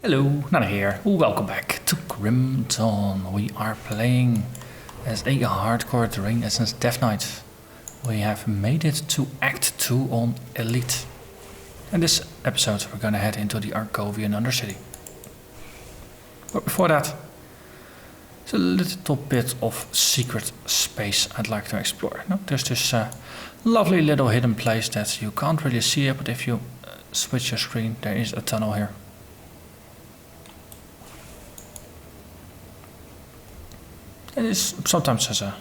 Hello, Narnach here. Welcome back to Grim Dawn. We are playing as a hardcore Terrain Essence Death Knight. We have made it to Act 2 on Elite. In this episode we're gonna head into the Arkovian Undercity. But before that, there's a little bit of secret space I'd like to explore. Now, there's this lovely little hidden place that you can't really see it, but if you switch your screen, there is a tunnel here. It is sometimes has a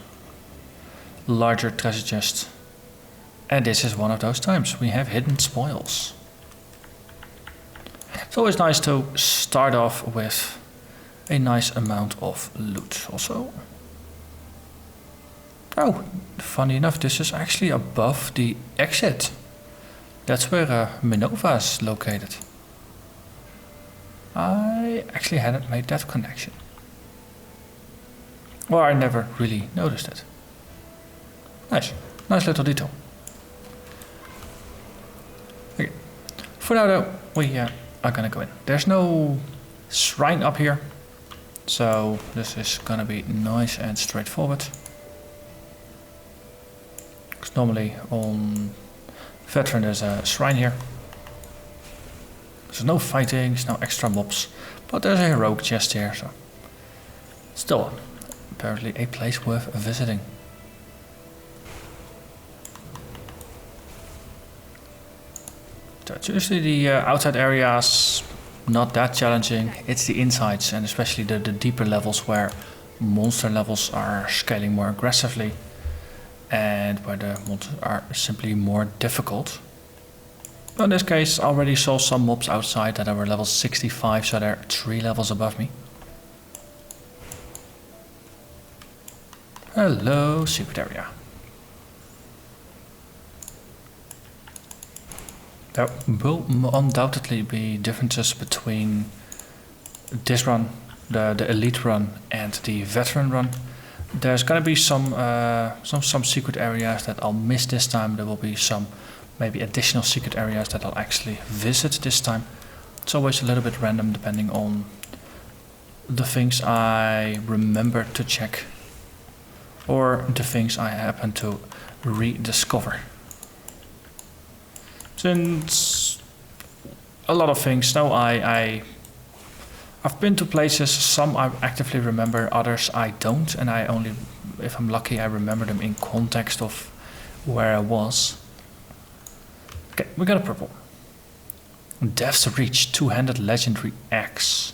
larger treasure chest, and this is one of those times. We have hidden spoils. It's always nice to start off with a nice amount of loot. Also, oh, funny enough, this is actually above the exit. That's where Minova is located. I actually hadn't made that connection. Or I never really noticed it. Nice little detail. Okay, for now though, we are gonna go in. There's no shrine up here, so this is gonna be nice and straightforward. Because normally on Veteran there's a shrine here. There's no fighting, there's no extra mobs, but there's a heroic chest here, so still apparently a place worth visiting. So it's usually the outside areas not that challenging, it's the insides and especially the deeper levels where monster levels are scaling more aggressively and where the monsters are simply more difficult. But in this case I already saw some mobs outside that were level 65, so they're 3 levels above me. Hello, secret area. There will undoubtedly be differences between this run, the Elite run, and the Veteran run. There's gonna be some secret areas that I'll miss this time. There will be some maybe additional secret areas that I'll actually visit this time. It's always a little bit random depending on the things I remember to check, or the things I happen to rediscover. Since a lot of things, now I've been to places, some I actively remember, others I don't, and I only, if I'm lucky, I remember them in context of where I was. Okay, we got a purple. Death's Reach, two-handed legendary axe.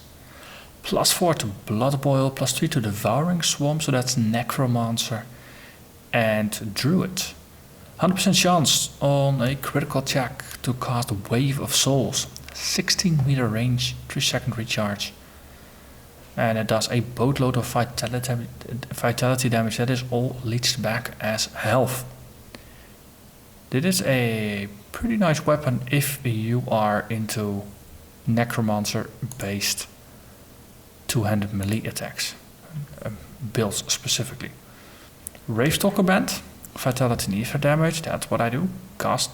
+4 to Blood Boil, +3 to Devouring Swarm, so that's Necromancer and Druid. 100% chance on a critical check to cast Wave of Souls. 16 meter range, 3-second recharge. And it does a boatload of vitality damage that is all leached back as health. This is a pretty nice weapon if you are into Necromancer based two-handed melee attacks, builds specifically. Wrathstone Band, vitality and ether damage, that's what I do. Cast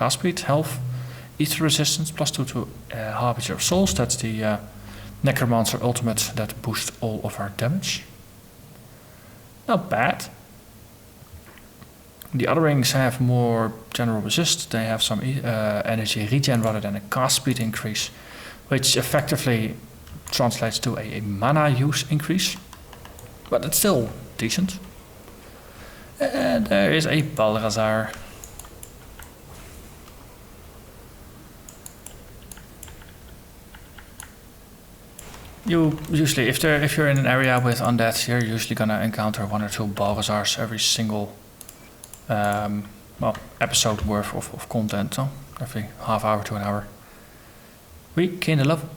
speed, health, ether resistance, +2 to Harbinger of Souls, that's the Necromancer ultimate that boosts all of our damage. Not bad. The other rings have more general resist, they have some energy regen rather than a cast speed increase, which effectively translates to a mana use increase, but it's still decent. And there is a Balrazar. You usually, if you're in an area with undead, you're usually gonna encounter 1 or 2 Balrazars every single episode worth of content, so every half hour to an hour. We gain a level.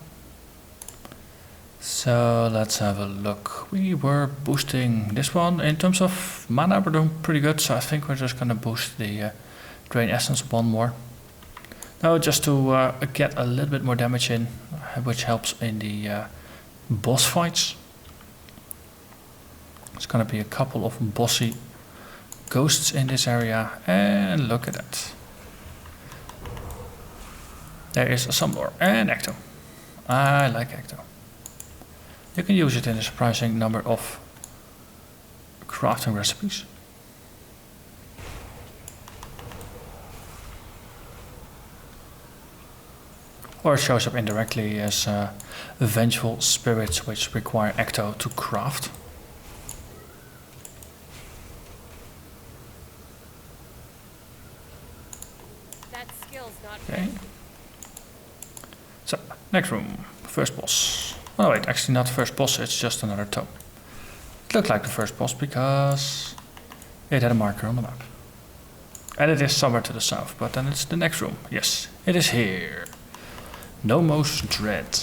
So let's have a look. We were boosting this one. In terms of mana, we're doing pretty good, so I think we're just gonna boost the Drain Essence 1 more. Now just to get a little bit more damage in, which helps in the boss fights. There's gonna be a couple of bossy ghosts in this area, and look at that. There is some more, and Ecto. I like Ecto. You can use it in a surprising number of crafting recipes. Or it shows up indirectly as vengeful spirits which require Ecto to craft. That skill's not Okay. So, next room. First boss. Oh wait, actually not the first boss, it's just another tome. It looked like the first boss because it had a marker on the map. And it is somewhere to the south, but then it's the next room. Yes, it is here. Nomos Dread.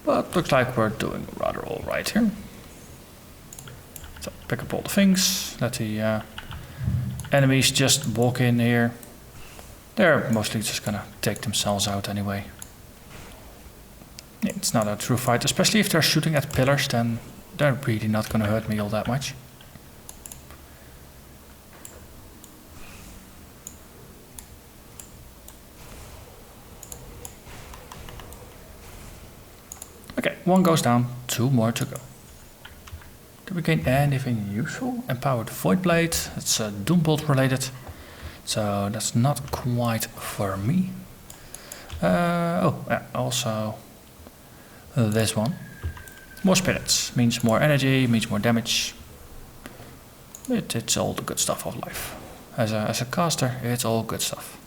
But looks like we're doing rather alright here. So pick up all the things, let the enemies just walk in here. They're mostly just gonna take themselves out anyway. It's not a true fight, especially if they're shooting at pillars, then they're really not gonna hurt me all that much. Okay, one goes down, two more to go. Did we gain anything useful? Empowered Void Blade, it's Doombolt related, so that's not quite for me. Also this one. More spirits, means more energy, means more damage. It's all the good stuff of life. As a caster, it's all good stuff.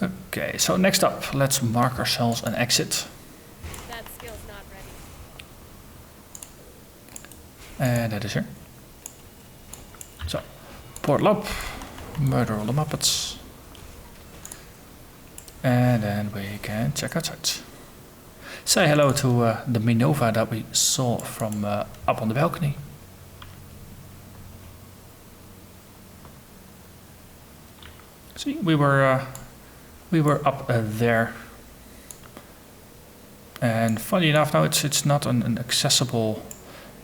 Okay, so next up, let's mark ourselves an exit. That skill's not ready. And that is here. So, portal up, murder all the Muppets. And then we can check outside. Say hello to the Minova that we saw from up on the balcony. See, we were up there, and funny enough, now it's not an accessible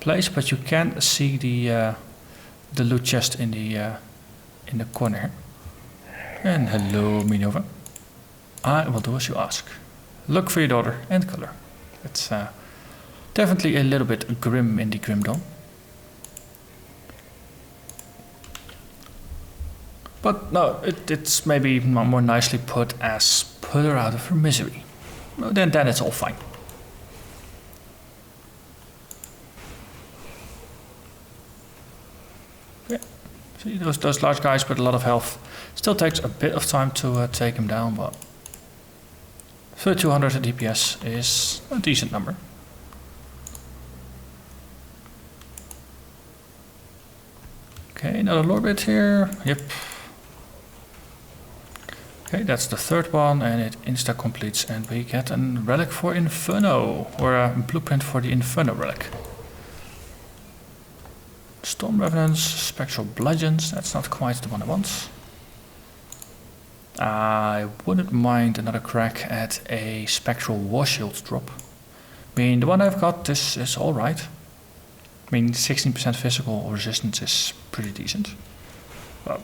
place, but you can see the loot chest in the corner. And hello, Minova. I will do as you ask. Look for your daughter and color. It's definitely a little bit grim in the Grim Dawn. But no, it's maybe more nicely put as put her out of her misery. Then it's all fine. Yeah. See those large guys with a lot of health. Still takes a bit of time to take him down, but 3200 DPS is a decent number. Okay, another lore bit here. Yep. Okay, that's the third one, and it insta completes, and we get a relic for Inferno, or a blueprint for the Inferno relic. Storm Revenants, Spectral Bludgeons, that's not quite the one I want. I wouldn't mind another crack at a Spectral War Shield drop. I mean, the one I've got is alright. I mean, 16% physical resistance is pretty decent. Well,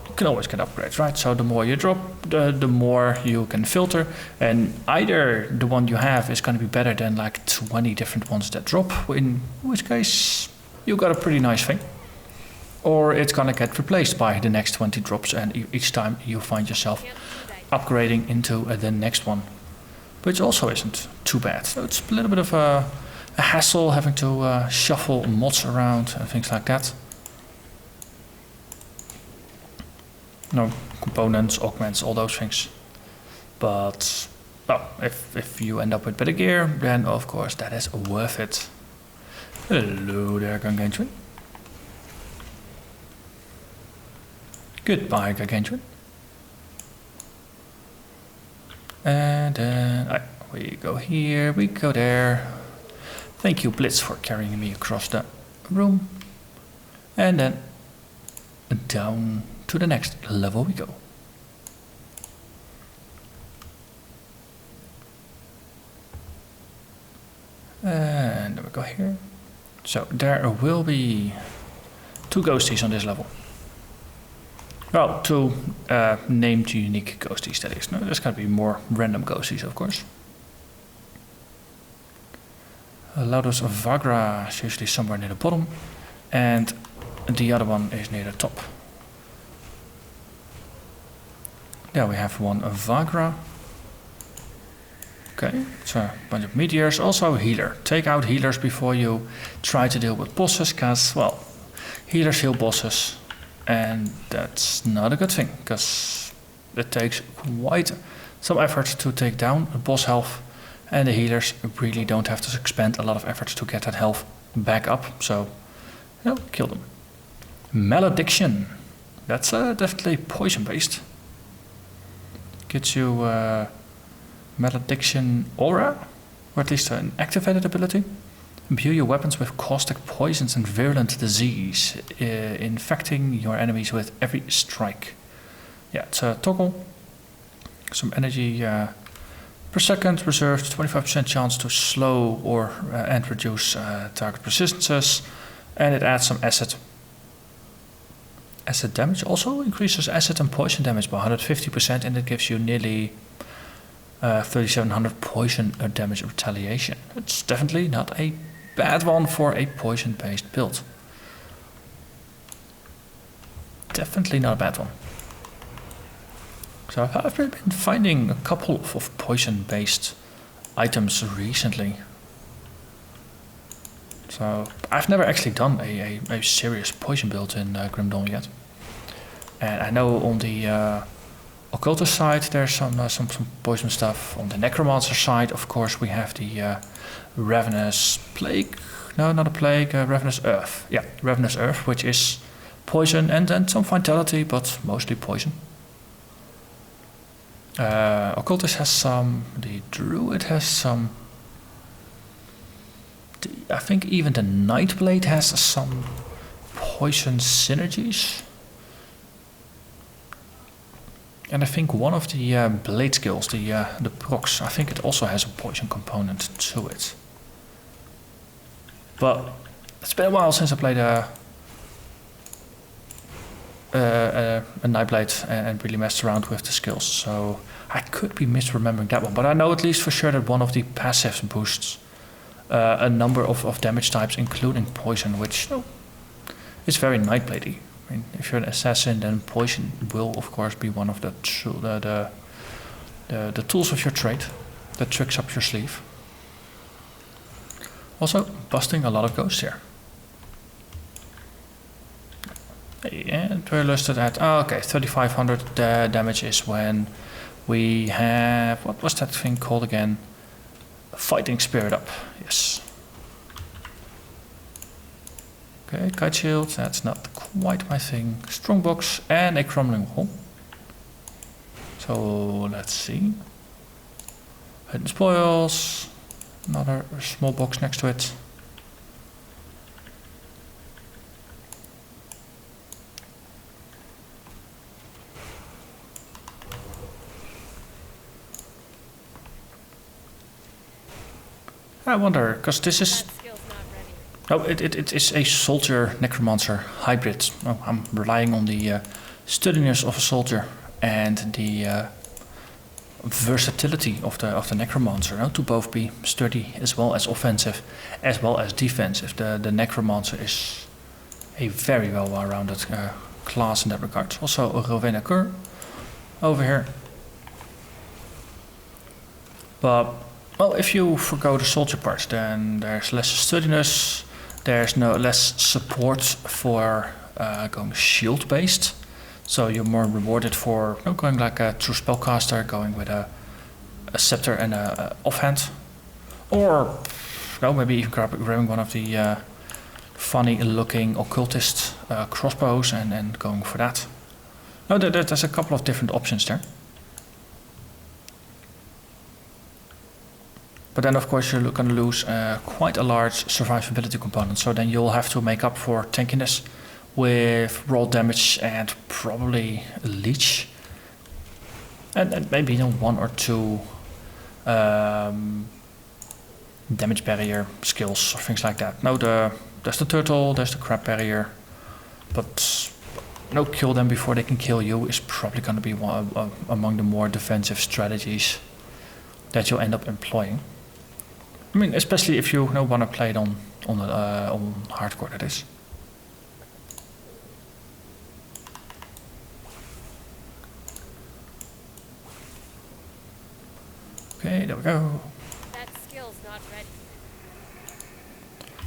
you can always get upgrades, right? So the more you drop, the more you can filter. And either the one you have is going to be better than like 20 different ones that drop, in which case you got a pretty nice thing. Or it's gonna get replaced by the next 20 drops, and each time you find yourself upgrading into the next one, which also isn't too bad. So it's a little bit of a hassle having to shuffle mods around and things like that. No components, augments, all those things. But well, if you end up with better gear, then of course that is worth it. Hello there, Gargantuan. Goodbye, Gargantuan. And then we go here, we go there. Thank you, Blitz, for carrying me across the room. And then down to the next level we go. And then we go here. So there will be 2 ghosties on this level. Well, to named unique ghosties, that is. No, there's going to be more random ghosties, of course. Loudus of Vagra is usually somewhere near the bottom, and the other one is near the top. There we have one of Vagra. Okay, so a bunch of meteors. Also a healer. Take out healers before you try to deal with bosses, because, well, healers heal bosses, and that's not a good thing, because it takes quite some effort to take down a boss health, and the healers really don't have to expend a lot of effort to get that health back up, so, you know, kill them. Malediction. That's definitely poison-based. Gets you Malediction Aura, or at least an activated ability. Imbue your weapons with caustic poisons and virulent disease, infecting your enemies with every strike. Yeah, it's a toggle. Some energy per second, reserved 25% chance to slow or and reduce target resistances, and it adds some acid. Acid damage also increases acid and poison damage by 150%, and it gives you nearly 3700 poison damage retaliation. It's definitely not a bad one for a poison-based build. Definitely not a bad one. So I've been finding a couple of poison-based items recently. So I've never actually done a serious poison build in Grim Dawn yet. And I know on the Occultist side there's some poison stuff. On the Necromancer side, of course, we have the Ravenous Plague. No, not a Plague, Ravenous Earth. Yeah, Ravenous Earth, which is poison and then some vitality, but mostly poison. Occultist has some, the Druid has some. I think even the Nightblade has some poison synergies. And I think one of the blade skills, the procs, I think it also has a poison component to it. But it's been a while since I played a Nightblade and really messed around with the skills, so I could be misremembering that one. But I know at least for sure that one of the passives boosts a number of damage types, including poison, which is very Nightbladey. I mean, if you're an assassin, then poison will, of course, be one of the tools of your trade, the tricks up your sleeve. Also, busting a lot of ghosts here. And we're listed at, okay, 3500 damage is when we have, what was that thing called again? Fighting Spirit up, yes. Okay, Kite Shield, that's not quite my thing. Strongbox and a Crumbling Wall. So, let's see. Hidden Spoils, another small box next to it. I wonder, because this is... Oh, it is a soldier necromancer hybrid. Oh, I'm relying on the sturdiness of a soldier and the versatility of the necromancer to both be sturdy as well as offensive as well as defensive. The necromancer is a very well-rounded class in that regard. Also a Rowena Kur over here. But well, if you forgo the soldier part, then there's less sturdiness. There's less support for going shield based, so you're more rewarded for going like a true spellcaster, going with a scepter and a offhand, or maybe even grabbing one of the funny looking occultist crossbows and going for that. No, there's a couple of different options there. But then, of course, you're going to lose quite a large survivability component. So then you'll have to make up for tankiness with roll damage and probably a leech. And maybe one or two damage barrier skills or things like that. No, there's the turtle, there's the crab barrier. But kill them before they can kill you is probably going to be among the more defensive strategies that you'll end up employing. I mean, especially if you want to play it on hardcore, that is. Okay, there we go. That skill's not ready.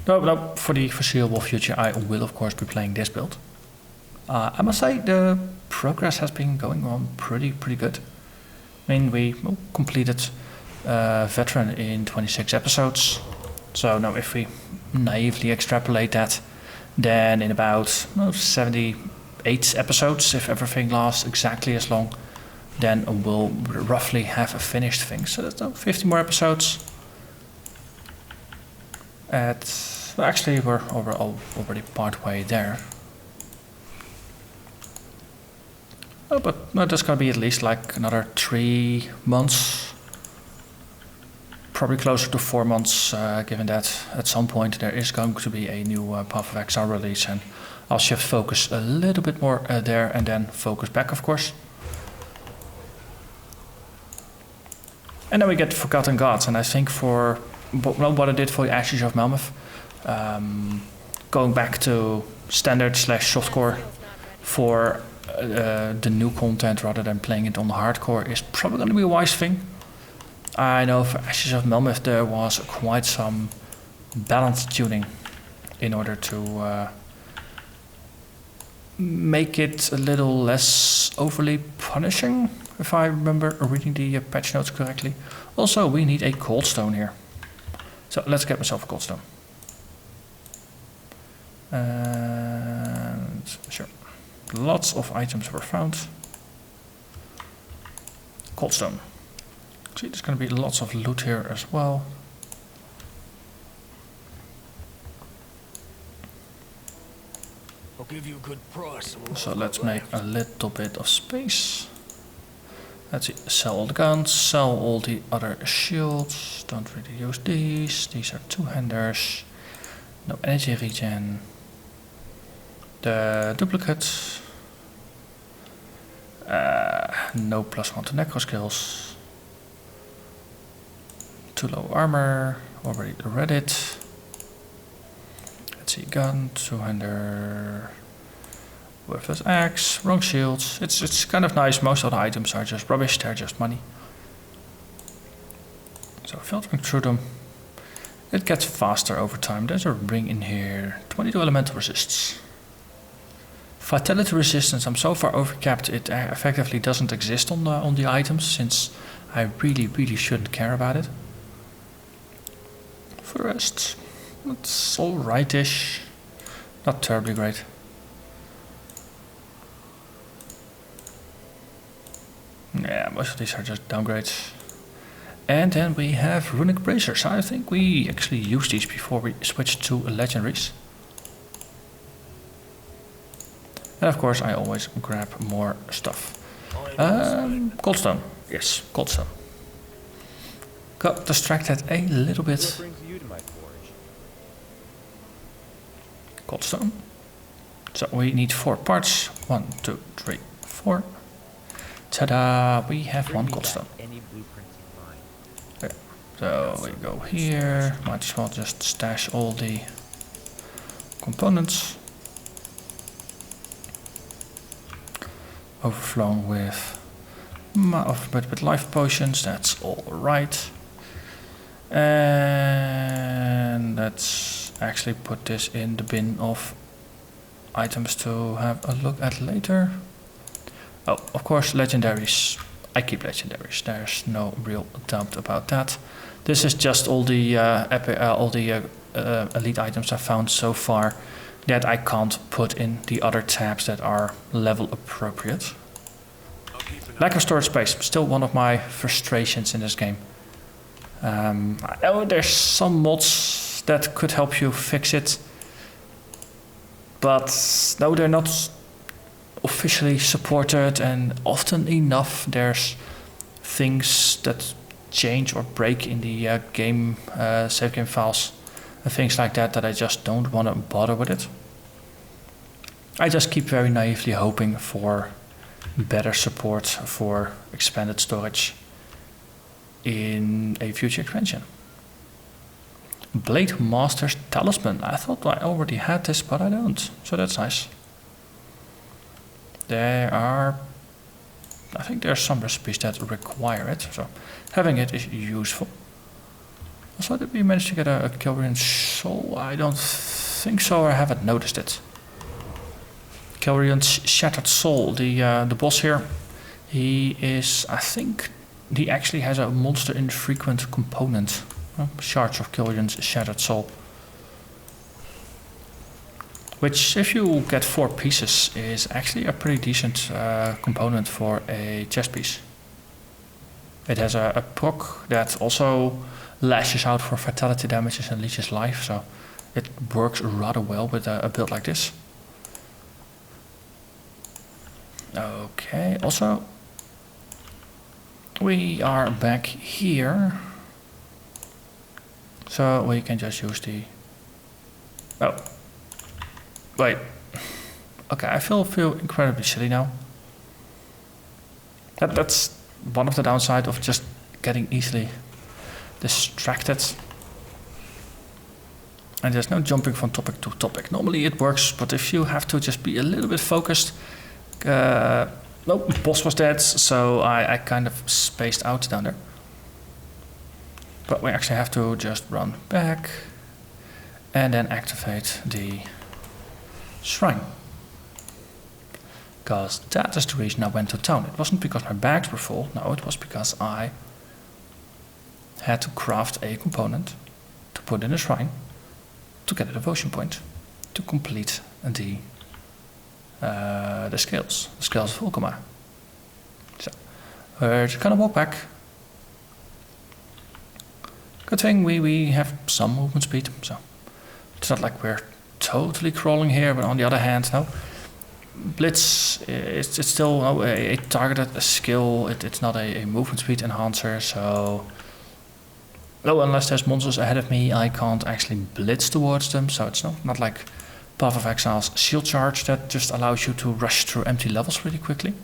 No, for the foreseeable future, I will of course be playing this build. I must say the progress has been going on pretty good. I mean, we completed Veteran in 26 episodes. So now if we naively extrapolate that, then in about 78 episodes, if everything lasts exactly as long, then we'll roughly have a finished thing. So that's 50 more episodes. Actually, we're already part way there. Oh, but no, that's gonna be at least like another 3 months. Probably closer to 4 months, given that at some point there is going to be a new Path of Exile release, and I'll shift focus a little bit more there and then focus back, of course. And then we get Forgotten Gods, and I think for what I did for the Ashes of Malmouth, going back to standard / softcore for the new content rather than playing it on the hardcore is probably going to be a wise thing. I know for Ashes of Malmouth there was quite some balance tuning in order to make it a little less overly punishing, if I remember reading the patch notes correctly. Also, we need a cold stone here. So let's get myself a cold stone. And sure. Lots of items were found. Cold stone. See, there's going to be lots of loot here as well. I'll give you a good price. So let's make a little bit of space. Let's see, sell all the guns, sell all the other shields. Don't really use these. These are two-handers. No energy regen. The duplicates. No +1 to necro skills. Too low armor. Already read it. Let's see, gun, two-hander. Worthless axe, wrong shields. It's kind of nice. Most of the items are just rubbish. They're just money. So filtering through them. It gets faster over time. There's a ring in here. 22 elemental resists. Vitality resistance. I'm so far overcapped. It effectively doesn't exist on the items, since I really shouldn't care about it. For the rest, it's alright-ish. Not terribly great. Yeah, most of these are just downgrades. And then we have runic bracers. I think we actually used these before we switched to legendaries. And of course I always grab more stuff. Coldstone. Yes, coldstone. Got distracted a little bit. Coldstone. So we need 4 parts. 1, 2, 3, 4. Ta-da! We have 1 coldstone. Okay. So we go here. Might as well just stash all the components. Overflowing with life potions. That's all right. And let's actually put this in the bin of items to have a look at later. Oh, of course, legendaries. I keep legendaries. There's no real doubt about that. This is just all the elite items I found so far that I can't put in the other tabs that are level appropriate. Lack of storage space, still one of my frustrations in this game. I know there's some mods that could help you fix it, but no, they're not officially supported, and often enough there's things that change or break in the game save game files and things like that that I just don't want to bother with it. I just keep very naively hoping for better support for expanded storage in a future expansion. Blade Master's Talisman. I thought I already had this, but I don't. So that's nice. I think there are some recipes that require it, so having it is useful. Also, did we manage to get a Kelrian Soul? I don't think so, or I haven't noticed it. Kelrian's Shattered Soul, the boss here, he is, I think, he actually has a monster infrequent component. Shards of Kelrian's Shattered Soul. Which, if you get 4 pieces, is actually a pretty decent component for a chest piece. It has a proc that also lashes out for fatality damages and leeches life, so it works rather well with a build like this. Okay, also we are back here, so we can just use the... Oh, wait. Okay, I feel incredibly silly now. That's one of the downside of just getting easily distracted. And there's no jumping from topic to topic. Normally it works, but if you have to just be a little bit focused... Nope, boss was dead, so I kind of spaced out down there. But we actually have to just run back and then activate the shrine. Because that is the reason I went to town. It wasn't because my bags were full, no, it was because I had to craft a component to put in a shrine to get a devotion point to complete the scales of Volkema. So we're just gonna walk back. Good thing we have some movement speed, so it's not like we're totally crawling here, but on the other hand, no. Blitz, it's still a targeted skill, it's not a movement speed enhancer, so... No, unless there's monsters ahead of me, I can't actually blitz towards them, so it's not like Path of Exile's shield charge that just allows you to rush through empty levels really quickly.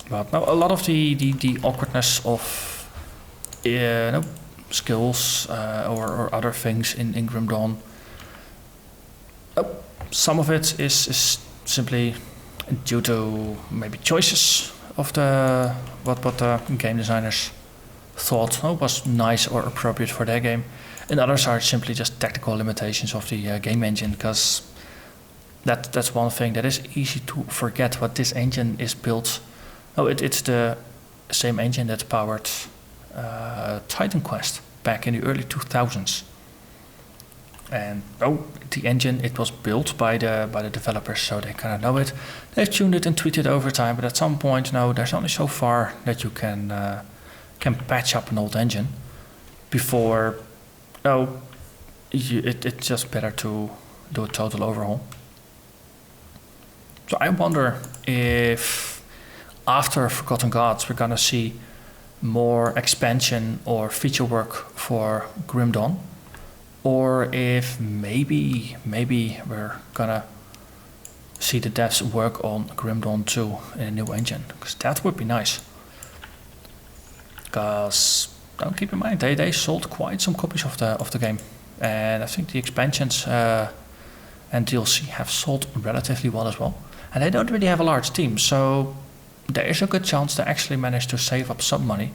But no, a lot of the awkwardness of skills or other things in Grim Dawn, some of it is simply due to maybe choices of what the game designers thought was nice or appropriate for their game, and others are simply just technical limitations of the game engine, because that's one thing that is easy to forget. What this engine is built, it's the same engine that powered Titan Quest back in the early 2000s. And the engine, it was built by the developers, so they kind of know it. They've tuned it and tweaked it over time, but at some point, there's only so far that you can patch up an old engine before it's just better to do a total overhaul. So I wonder if after Forgotten Gods we're gonna see more expansion or feature work for Grim Dawn, or if maybe we're gonna see the devs work on Grim Dawn 2 in a new engine, because that would be nice. Because don't keep in mind they sold quite some copies of the game, and I think the expansions and DLC have sold relatively well as well. And they don't really have a large team, so there is a good chance they actually managed to save up some money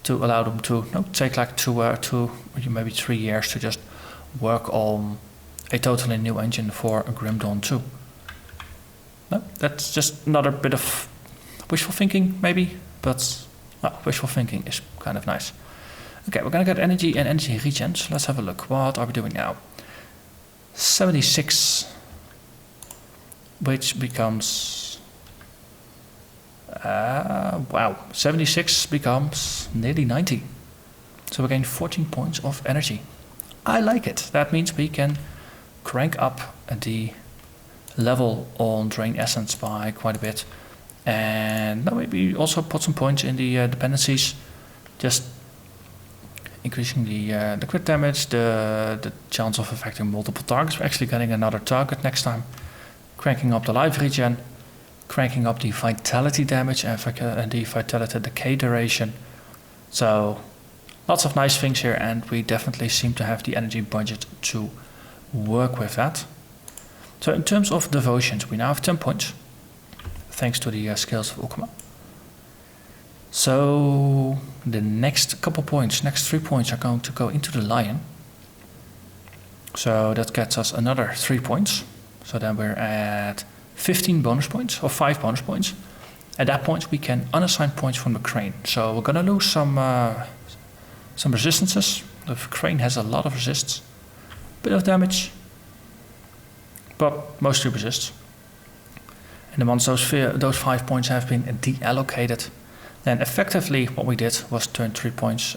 to allow them to take like two maybe 3 years to just work on a totally new engine for Grim Dawn 2. No, that's just another bit of wishful thinking maybe, but wishful thinking is kind of nice. Okay, we're gonna get energy and energy regen, so let's have a look. What are we doing now? 76, which becomes 76 becomes nearly 90. So we gain 14 points of energy. I like it. That means we can crank up the level on Drain Essence by quite a bit. And maybe also put some points in the dependencies. Just increasing the crit damage, the chance of affecting multiple targets. We're actually getting another target next time. Cranking up the life regen, cranking up the vitality damage and the vitality decay duration. So lots of nice things here, and we definitely seem to have the energy budget to work with that. So in terms of devotions, we now have 10 points, thanks to the skills of Ultima. So the next couple points, next 3 points, are going to go into the Lion. So that gets us another 3 points. So then we're at 15 bonus points, or 5 bonus points. At that point we can unassign points from the Crane. So we're gonna lose some resistances. The Crane has a lot of resists. Bit of damage, but mostly resists. And then once those 5 points have been deallocated, then effectively what we did was turn 3 points,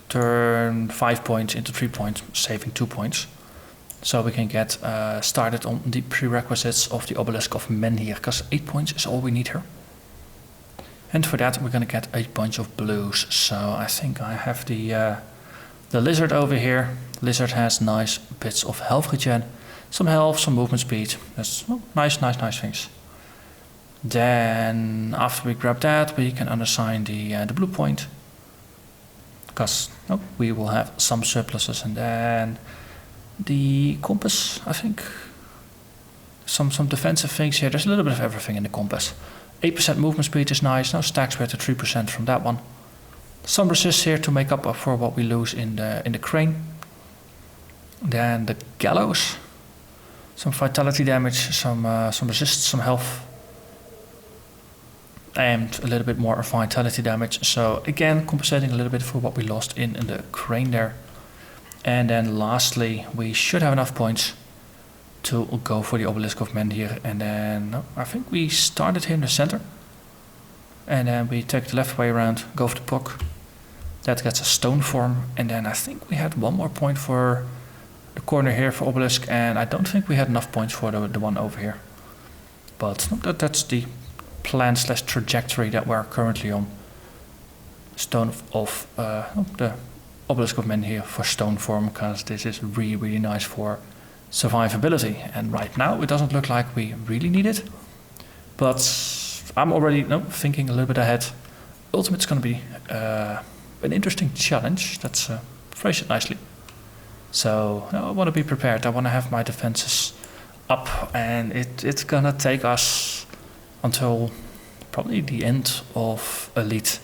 turn 5 points into 3 points, saving 2 points. So we can get started on the prerequisites of the Obelisk of Menhir, because 8 points is all we need here. And for that we're gonna get a bunch of blues. So I think I have the lizard over here. Lizard has nice bits of health regen, some health, some movement speed. That's nice things. Then after we grab that, we can unassign the blue point, because we will have some surpluses. And then the compass, I think some defensive things here. There's a little bit of everything in the compass. 8% movement speed is nice. Now stacks with the 3% from that one. Some resists here to make up for what we lose in the Crane. Then the gallows, some vitality damage, some resists, some health, and a little bit more vitality damage. So again, compensating a little bit for what we lost in the Crane there. And then lastly, we should have enough points to go for the Obelisk of Menhir. And then I think we started here in the center, and then we take the left way around, go for the Puck. That gets a stone form. And then I think we had 1 more point for the corner here for Obelisk, and I don't think we had enough points for the one over here. But that's the plan / trajectory that we're currently on. Stone of the Obelisk of Menhir for stone form, because this is really nice for survivability. And right now it doesn't look like we really need it, but I'm already thinking a little bit ahead. Ultimate's going to be an interesting challenge. That's phrase it nicely. So I want to be prepared. I want to have my defenses up, and it's gonna take us until probably the end of Elite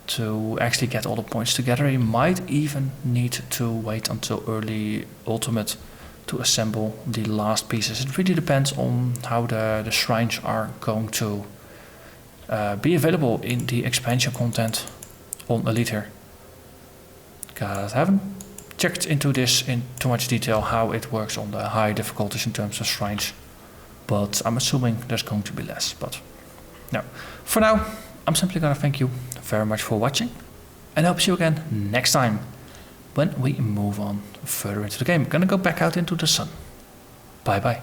to actually get all the points together. You might even need to wait until early Ultimate to assemble the last pieces. It really depends on how the shrines are going to be available in the expansion content on Elite here. Because I haven't checked into this in too much detail, how it works on the high difficulties in terms of shrines, but I'm assuming there's going to be less. But no, for now I'm simply gonna thank you very much for watching, and I hope to see you again next time when we move on further into the game. I'm gonna go back out into the sun. Bye bye.